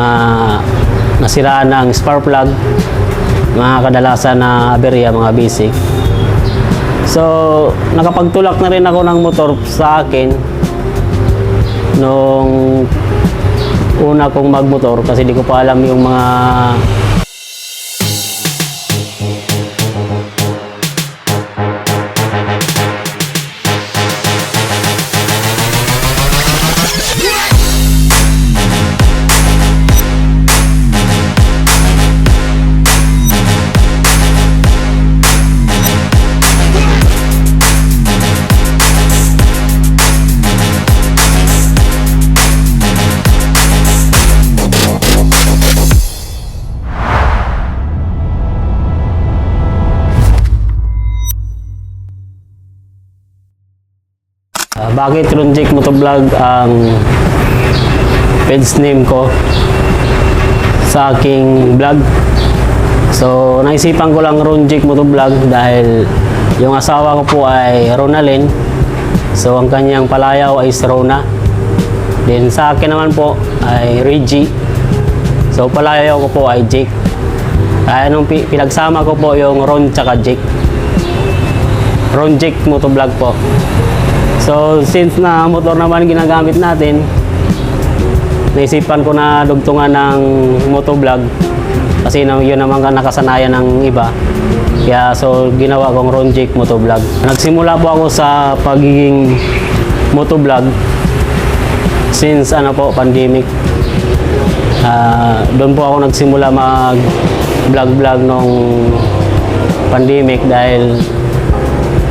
mga nasiraan ng spark plug, mga kadalasan na aberya, mga basic. So, nakapagtulak na rin ako ng motor sa akin nung una kong magmotor kasi di ko pa alam yung mga bakit Ronjik Motovlog ang page name ko sa aking vlog. So naisipan ko lang Ronjik Motovlog dahil yung asawa ko po ay Ronalyn, so ang kanyang palayaw ay Rona. Then sa akin naman po ay Reggie, so palayaw ko po ay Jake. Kaya nung pinagsama ko po yung Ron tsaka Jake, Ronjik Motovlog po. So, since na motor naman ginagamit natin, naisipan ko na dugtungan ng motovlog kasi yun naman nakasanayan ng iba. Kaya so ginawa kong Ronjik Motovlog. Nagsimula po ako sa pagiging motovlog since pandemic. Doon po ako nagsimula mag vlog nung pandemic dahil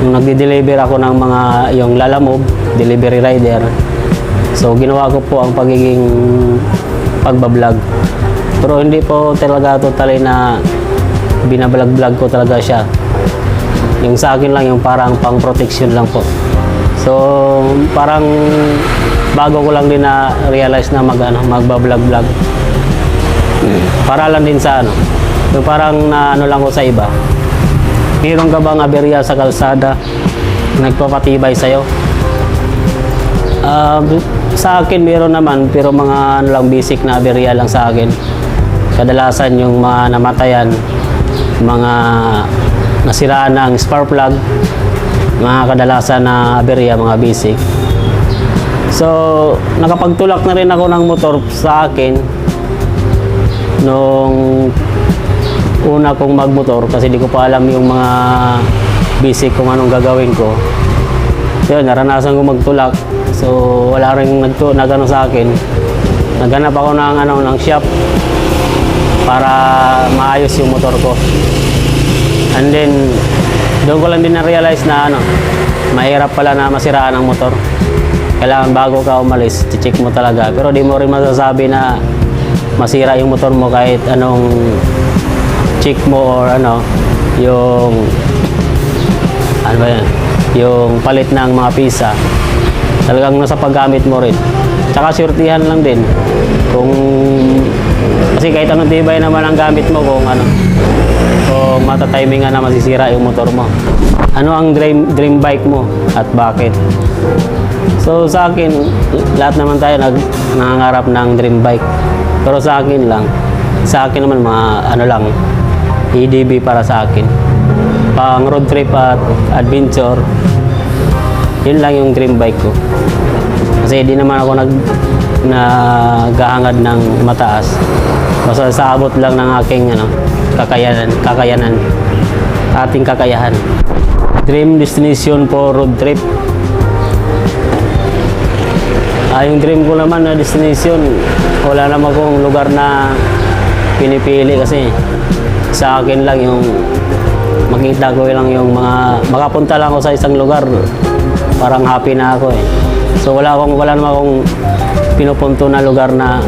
nung nagde-deliver ako ng mga yung Lalamove, delivery rider. So ginawa ko po ang pagiging pagbablog. Pero hindi po talaga totally na binablog ko talaga siya. Yung sa akin lang yung parang pang protection lang po. So parang bago ko lang din na realize na magbablog. Para lang din sa yung parang na lang ko sa iba. Meron ka bang aberya sa kalsada nagpapatibay sa'yo? Sa akin meron naman, pero mga lang basic na aberya lang sa akin. Kadalasan yung mga namatayan, mga nasiraan ng spark plug, mga kadalasan na aberya, mga basic. So nakapagtulak na rin ako ng motor sa akin nung una kong magmotor kasi di ko pa alam yung mga basic kung anong gagawin ko. Yun, naranasan ko magtulak. So wala rin nagano sa akin. Naghanap ako ng shop para maayos yung motor ko. And then doon ko lang din na-realize na mahirap pala na masiraan ang motor. Kailangan bago ka umalis, check mo talaga. Pero di mo rin masasabi na masira yung motor mo kahit anong check mo or yung yung palit ng mga pisa. Talagang nasa paggamit mo rin. Tsaka surtihan lang din. Kasi kahit anong tibay naman ang gamit mo kung matatimingan na masisira yung motor mo. Ano ang dream bike mo at bakit? So sa akin, lahat naman tayo nangangarap ng dream bike. Pero sa akin naman mga lang, EDV para sa akin. Pang road trip at adventure, yun lang yung dream bike ko. Kasi di naman ako naghahangad ng mataas. Basta sa abot lang ng aking kakayanan, ating kakayahan. Dream destination for road trip. Yung dream ko naman na destination, wala naman akong lugar na pinipili kasi sa akin lang yung makita ko lang yung mga makapunta lang ako sa isang lugar, parang happy na ako eh. So wala naman akong pinupunto na lugar na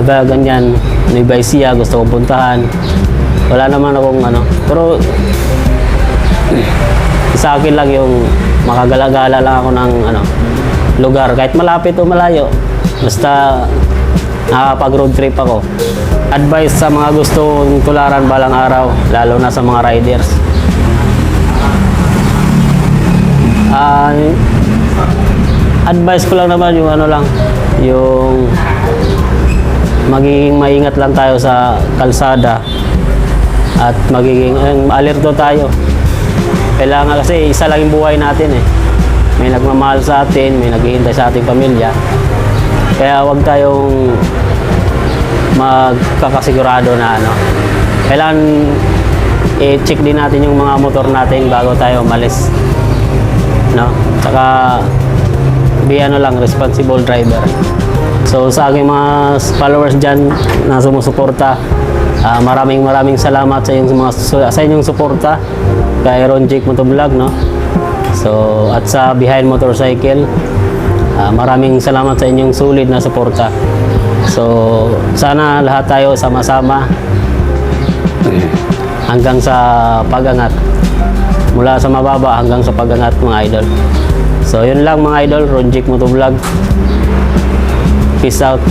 ganyan, Nueva Ecija gusto kong puntahan. Wala naman akong pero sa akin lang yung makagala-gala lang ako ng lugar kahit malapit o malayo, basta nakapag-road trip ako. Advice sa mga gustong tularan balang araw, lalo na sa mga riders. Advice ko lang naman yung yung magiging maingat lang tayo sa kalsada at magiging alerto tayo. Kailangan kasi isa lang yung buhay natin eh. May nagmamahal sa atin, may naghihintay sa ating pamilya. Kaya huwag tayong magkakasigurado na ano. Kailangan i-check din natin yung mga motor natin bago tayo umalis. No? Tsaka responsible driver. So sa aking mga followers dyan na sumusuporta, maraming salamat sa inyong suporta kay Ron Jake Motovlog, no? So at sa Behind Motorcycle, maraming salamat sa inyong sulit na suporta. So sana lahat tayo sama-sama hanggang sa pag-angat. Mula sa mababa hanggang sa pag-angat, mga idol. So yun lang mga idol, Ron Jake Motovlog. Peace out.